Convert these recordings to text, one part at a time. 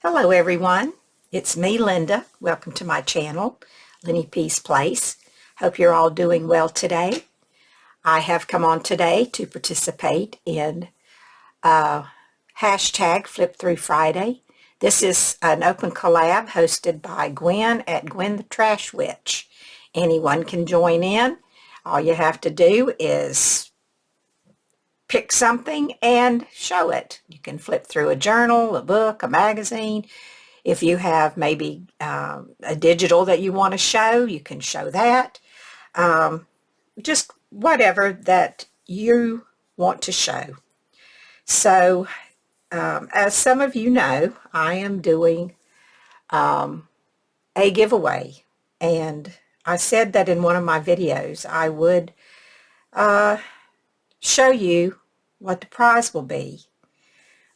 Hello everyone, it's me Linda. Welcome to my channel, Linny P's Place. Hope you're all doing well today. I have come on today to participate in hashtag Flip Through Friday. This is an open collab hosted by Gwen at Gwen the Trash Witch. Anyone can join in. All you have to do is pick something and show it. You can flip through a journal, a book, a magazine. If you have maybe a digital that you want to show, you can show that. Just whatever that you want to show. So, as some of you know, I am doing a giveaway. And I said that in one of my videos I would show you what the prize will be.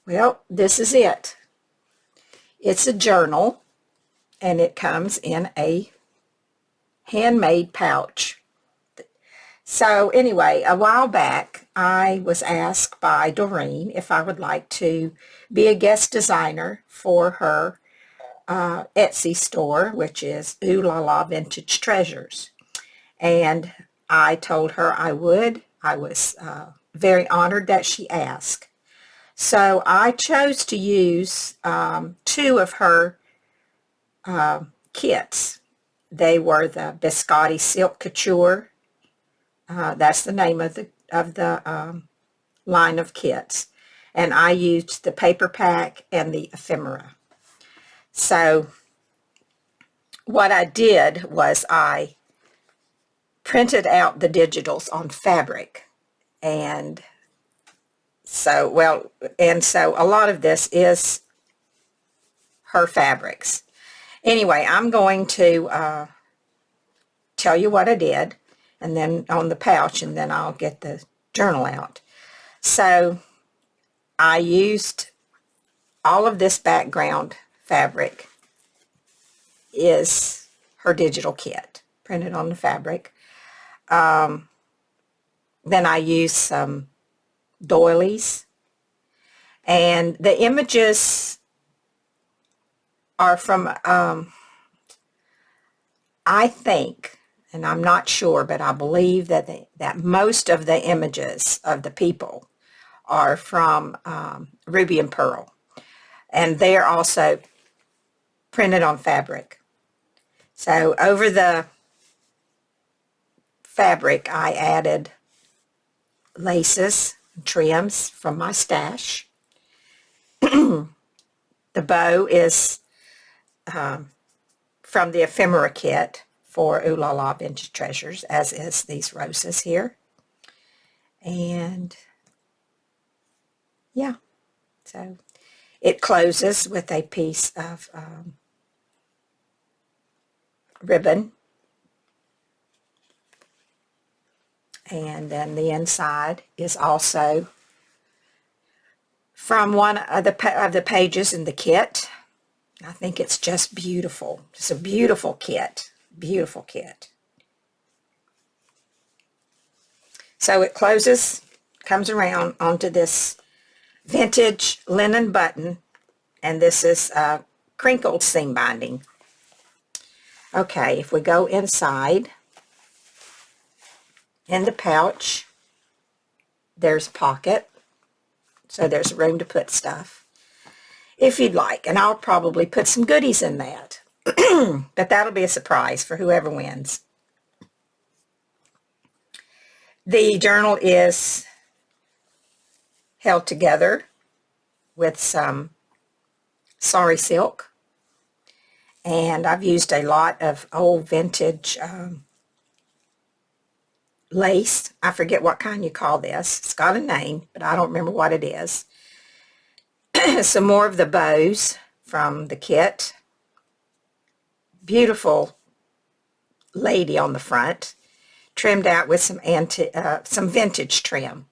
Well, this is it. It's a journal, and it comes in a handmade pouch. So anyway, a while back, I was asked by Doreen if I would like to be a guest designer for her Etsy store, which is Ooh La La Vintage Treasures. And I told her I would. I was very honored that she asked. So I chose to use two of her kits. They were the Biscotti Silk Couture. That's the name of the line of kits. And I used the paper pack and the ephemera. So what I did was I printed out the digitals on fabric. And so a lot of this is her fabrics. Anyway, I'm going to tell you what I did, and then on the pouch, and then I'll get the journal out. So I used all of this background fabric is her digital kit, printed on the fabric. Then I used some doilies, and the images are from, I think, and I'm not sure, but I believe that that most of the images of the people are from Ruby and Pearl, and they are also printed on fabric. So over the fabric, I added laces and trims from my stash. The bow is from the ephemera kit for Ooh La La Vintage Treasures, as is these roses here. And yeah, so it closes with a piece of ribbon. And then the inside is also from one of the pages in the kit. I think it's just beautiful. It's a beautiful kit. Beautiful kit. So it closes, comes around onto this vintage linen button, and this is crinkled seam binding. Okay, if we go inside, in the pouch, there's a pocket, so there's room to put stuff if you'd like, and I'll probably put some goodies in that. But that'll be a surprise for whoever wins. The journal is held together with some sari silk, and I've used a lot of old vintage lace. I forget what kind you call this. It's got a name, but I don't remember what it is. Some more of the bows from the kit. Beautiful lady on the front, trimmed out with some vintage trim.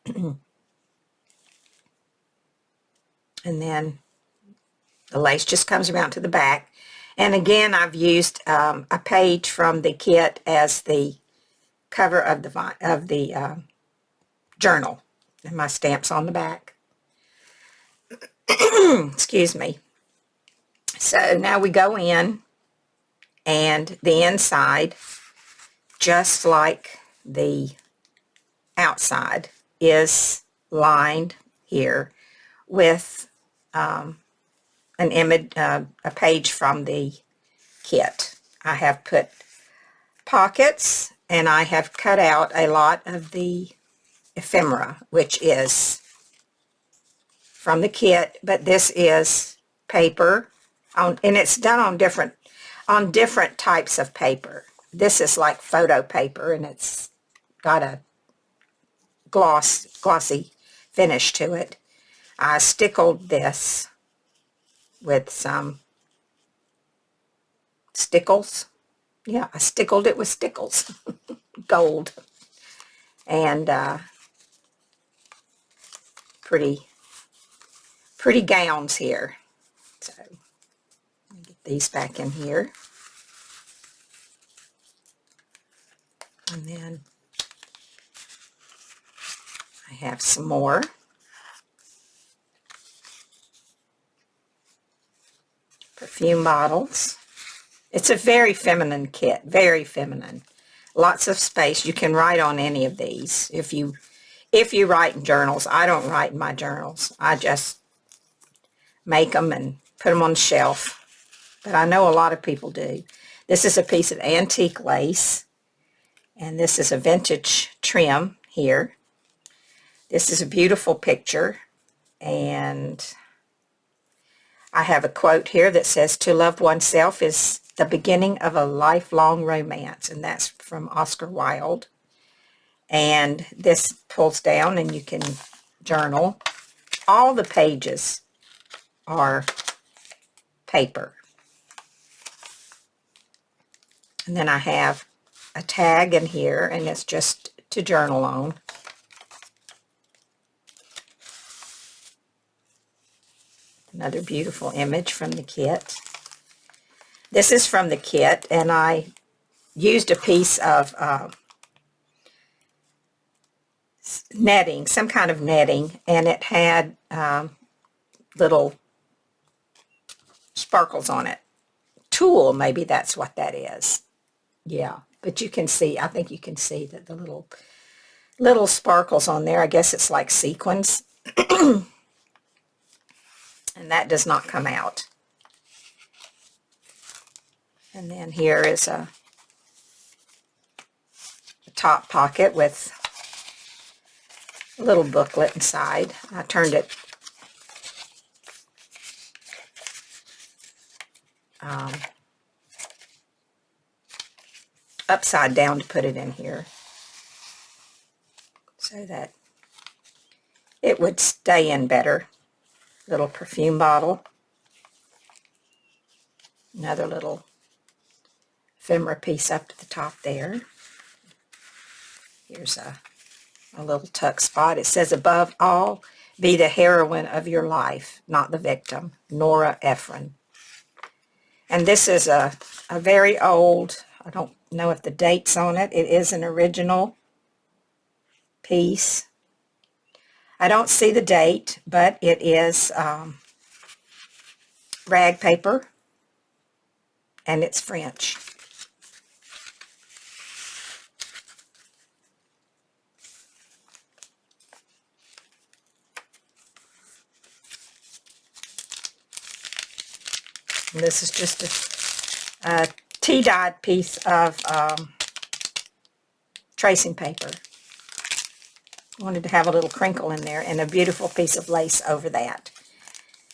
And then the lace just comes around to the back. And again, I've used a page from the kit as the cover of the journal, and my stamps on the back. Excuse me. So now we go in, and the inside, just like the outside, is lined here with an image, a page from the kit. I have put pockets, and I have cut out a lot of the ephemera, which is from the kit, but this is paper, and it's done on different types of paper. This is like photo paper, and it's got a glossy finish to it. I stickled this with some stickles. Yeah, I stickled it with stickles, gold, and pretty gowns here. So let me get these back in here, and then I have some more. Perfume bottles. It's a very feminine kit, very feminine. Lots of space. You can write on any of these. If you write in journals, I don't write in my journals. I just make them and put them on the shelf. But I know a lot of people do. This is a piece of antique lace, and this is a vintage trim here. This is a beautiful picture, and I have a quote here that says, "To love oneself is the beginning of a lifelong romance," and that's from Oscar Wilde. And this pulls down, and you can journal. All the pages are paper. And then I have a tag in here, and it's just to journal on. Another beautiful image from the kit. This is from the kit, and I used a piece of netting, some kind of netting, and it had little sparkles on it. Tulle, maybe that's what that is. Yeah, but you can see, I think you can see that the little sparkles on there. I guess it's like sequins. And that does not come out. And then here is a top pocket with a little booklet inside. I turned it upside down to put it in here so that it would stay in better. Little perfume bottle. Another little ephemera piece up to the top there. Here's a little tuck spot. It says, "Above all, be the heroine of your life, not the victim." Nora Ephron. And this is a very old, I don't know if the date's on it. It is an original piece. I don't see the date, but it is rag paper, and it's French. And this is just a tea-dyed piece of tracing paper. Wanted to have a little crinkle in there, and a beautiful piece of lace over that.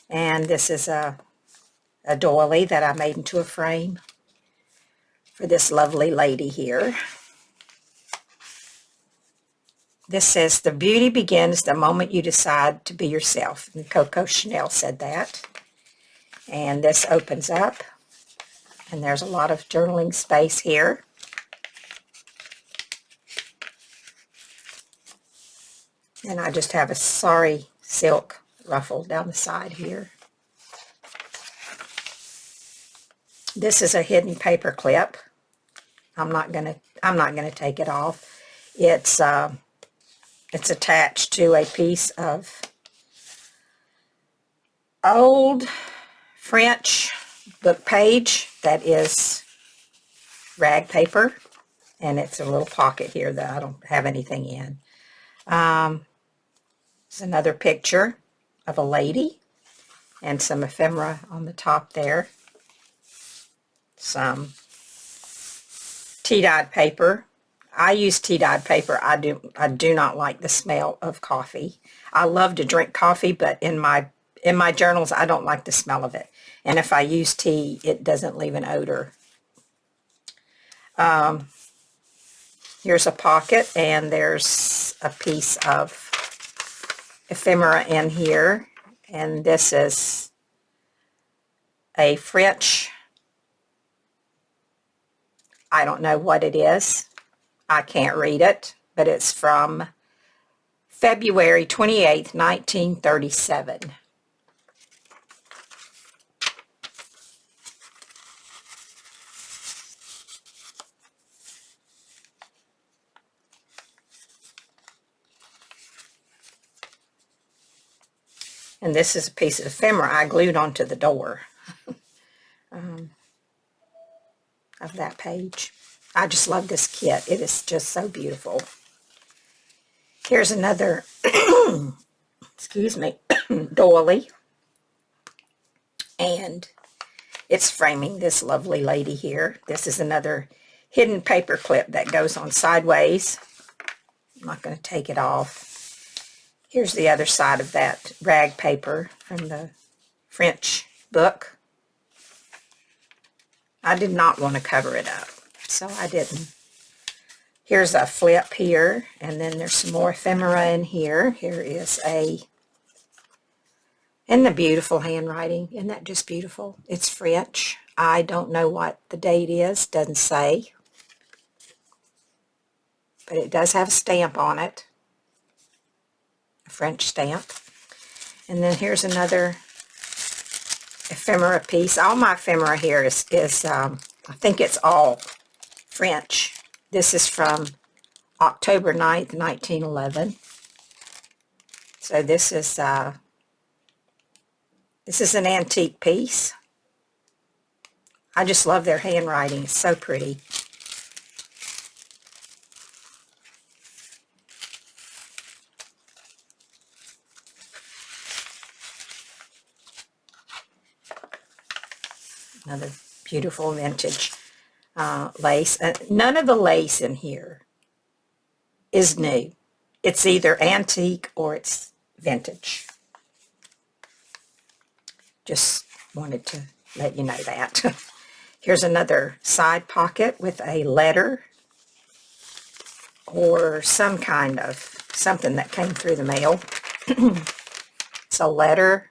And this is a doily that I made into a frame for this lovely lady here. This says, "The beauty begins the moment you decide to be yourself." And Coco Chanel said that. And this opens up, and there's a lot of journaling space here. And I just have a sari silk ruffle down the side here. This is a hidden paper clip. I'm not gonna take it off. It's attached to a piece of old French book page that is rag paper, and it's a little pocket here that I don't have anything in. It's another picture of a lady and some ephemera on the top there. Some tea-dyed paper. I use tea-dyed paper. I do not like the smell of coffee. I love to drink coffee, but in my journals, I don't like the smell of it. And if I use tea, it doesn't leave an odor. Here's a pocket, and there's a piece of ephemera in here. And this is a French, I don't know what it is. I can't read it, but it's from February 28th, 1937. And this is a piece of ephemera I glued onto the door of that page. I just love this kit. It is just so beautiful. Here's another, excuse me, doily. And it's framing this lovely lady here. This is another hidden paper clip that goes on sideways. I'm not going to take it off. Here's the other side of that rag paper from the French book. I did not want to cover it up, so I didn't. Here's a flip here, and then there's some more ephemera in here. Here is and the beautiful handwriting. Isn't that just beautiful? It's French. I don't know what the date is. Doesn't say. But it does have a stamp on it. A French stamp. And then here's another ephemera piece. All my ephemera here is I think it's all French. This is from October 9th, 1911. So this is an antique piece. I just love their handwriting. It's so pretty. Another beautiful vintage lace. None of the lace in here is new. It's either antique or it's vintage. Just wanted to let you know that. Here's another side pocket with a letter or some kind of something that came through the mail. It's a letter,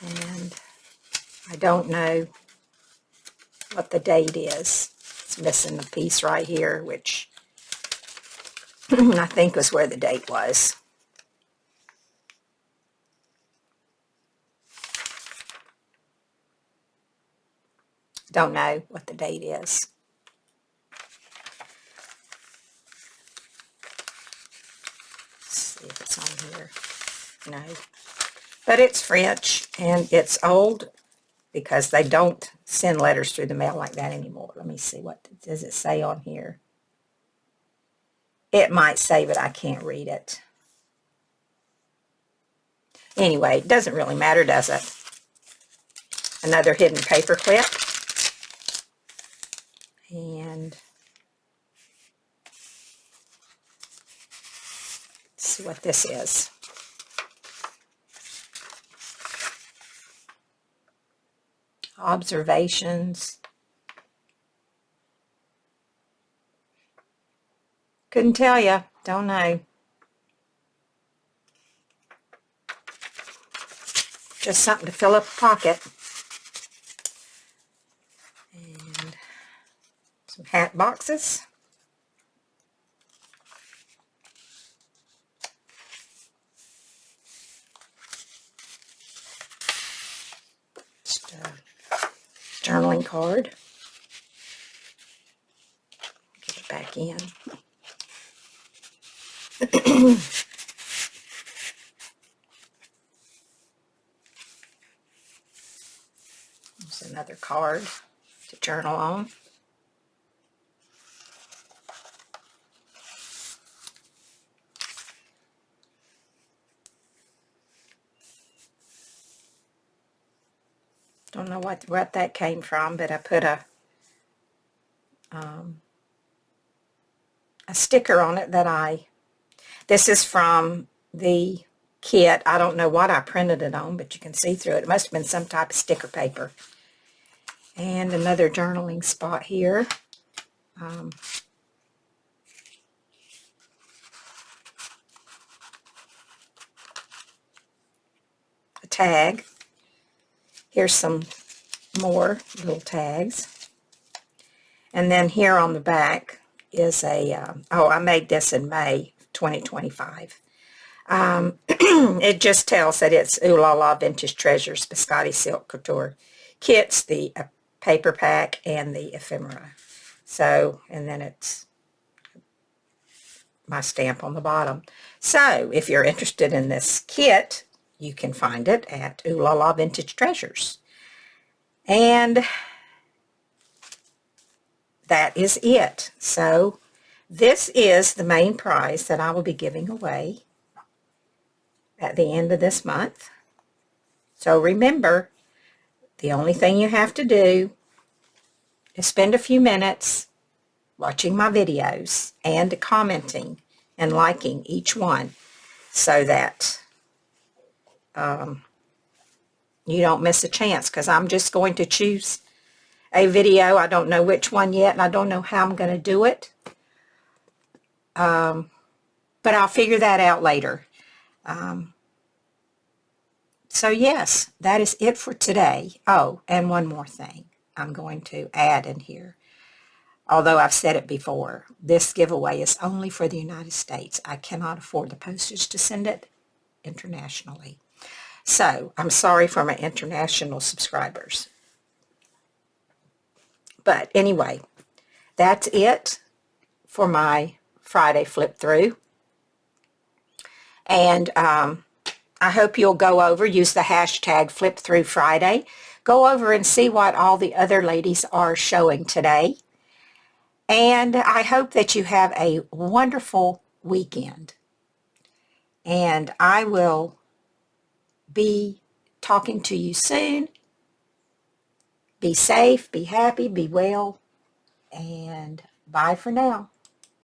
and I don't know what the date is. It's missing a piece right here, which I think was where the date was. Don't know what the date is. Let's see if it's on here. No. But it's French, and it's old because they don't send letters through the mail like that anymore. Let me see, what does it say on here? It might say, but I can't read it. Anyway, it doesn't really matter, does it? Another hidden paper clip. And let's see what this is. Observations. Couldn't tell you. Don't know. Just something to fill up a pocket. And some hat boxes. Just a journaling card. Get it back in. There's another card to journal on. Don't know what that came from, but I put a sticker on it this is from the kit. I don't know what I printed it on, but you can see through it. It must have been some type of sticker paper. And another journaling spot here. A tag. Here's some more little tags. And then here on the back is I made this in May 2025. It just tells that it's Ooh La La Vintage Treasures Biscotti Silk Couture kits, the paper pack, and the ephemera. So, and then it's my stamp on the bottom. So, if you're interested in this kit, you can find it at Ooh La La Vintage Treasures. And that is it. So, this is the main prize that I will be giving away at the end of this month. So remember, the only thing you have to do is spend a few minutes watching my videos and commenting and liking each one so that you don't miss a chance, because I'm just going to choose a video. I don't know which one yet, and I don't know how I'm going to do it. But I'll figure that out later. So yes, that is it for today. Oh, and one more thing I'm going to add in here. Although I've said it before, this giveaway is only for the United States. I cannot afford the postage to send it internationally. So I'm sorry for my international subscribers. But anyway, that's it for my Friday flip through. And I hope you'll go over, use the hashtag FlipThroughFriday. Go over and see what all the other ladies are showing today. And I hope that you have a wonderful weekend. And I will be talking to you soon. Be safe, be happy, be well, and bye for now.